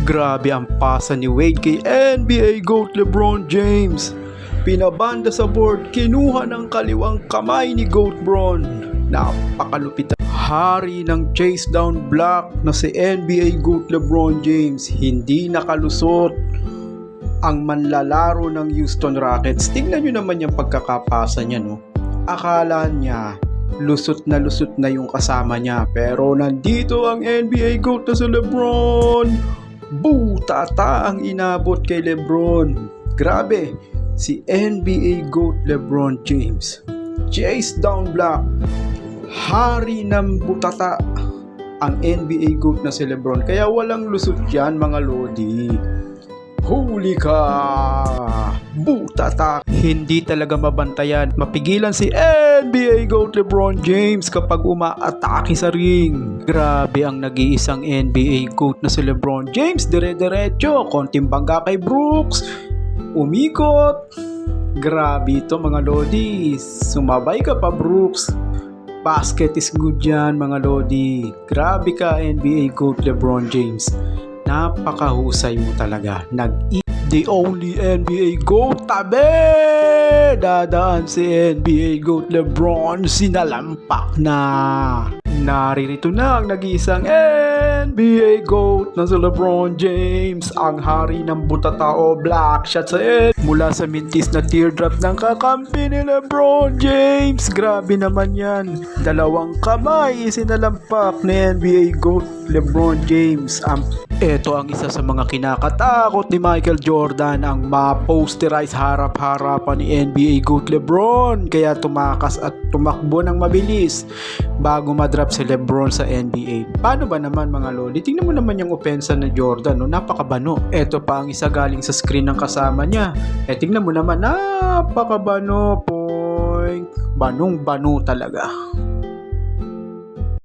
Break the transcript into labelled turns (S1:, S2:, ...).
S1: Grabe ang pasa ni Wade kay NBA GOAT LeBron James. Pinabanda sa board, kinuha ng kaliwang kamay ni GOAT Bron. Napakalupit. Hari ng chase down block na si NBA GOAT LeBron James, hindi nakalusot ang manlalaro ng Houston Rockets. Tingnan nyo naman yung pagkakapasa niya, no? Akala niya lusot na yung kasama niya, pero nandito ang NBA GOAT na si LeBron. Butata ang inabot kay LeBron. Grabe, si NBA GOAT LeBron James. Chase down block, hari ng butata ang NBA GOAT na si LeBron. Kaya walang lusot yan, mga lodi. Huli ka, butata. Hindi talaga mabantayan, mapigilan si NBA GOAT LeBron James kapag umaatake sa ring. Grabe ang nag-iisang NBA GOAT na si LeBron James. Dire-diretso, konting bangga kay Brooks, umikot. Grabe ito, mga lodi. Sumabay ka pa, Brooks. Basket is good yan, mga lodi. Grabe ka, NBA GOAT LeBron James. Napakahusay mo talaga. The only NBA GOAT. Tabi! Dadaan si NBA GOAT LeBron. Sinalampak na. Naririto na ang nag-iisang NBA GOAT na si LeBron James. Ang hari ng butatao. Black shot sa mula sa mintis na teardrop ng kakampi ni LeBron James. Grabe naman yan. Dalawang kamay sinalampak ni NBA GOAT LeBron James. Ito ang isa sa mga kinakatakot ni Michael Jordan, ang ma-posterize harap-harapan ni NBA GOAT LeBron. Kaya tumakas at tumakbo ng mabilis bago madrop si LeBron sa NBA. Paano ba naman, mga lodi? Tingnan mo naman yung opensa ni Jordan, no? Napakabano. Ito pa ang isa galing sa screen ng kasama niya. Tingnan mo naman, napakabano. Point. Banong-bano talaga.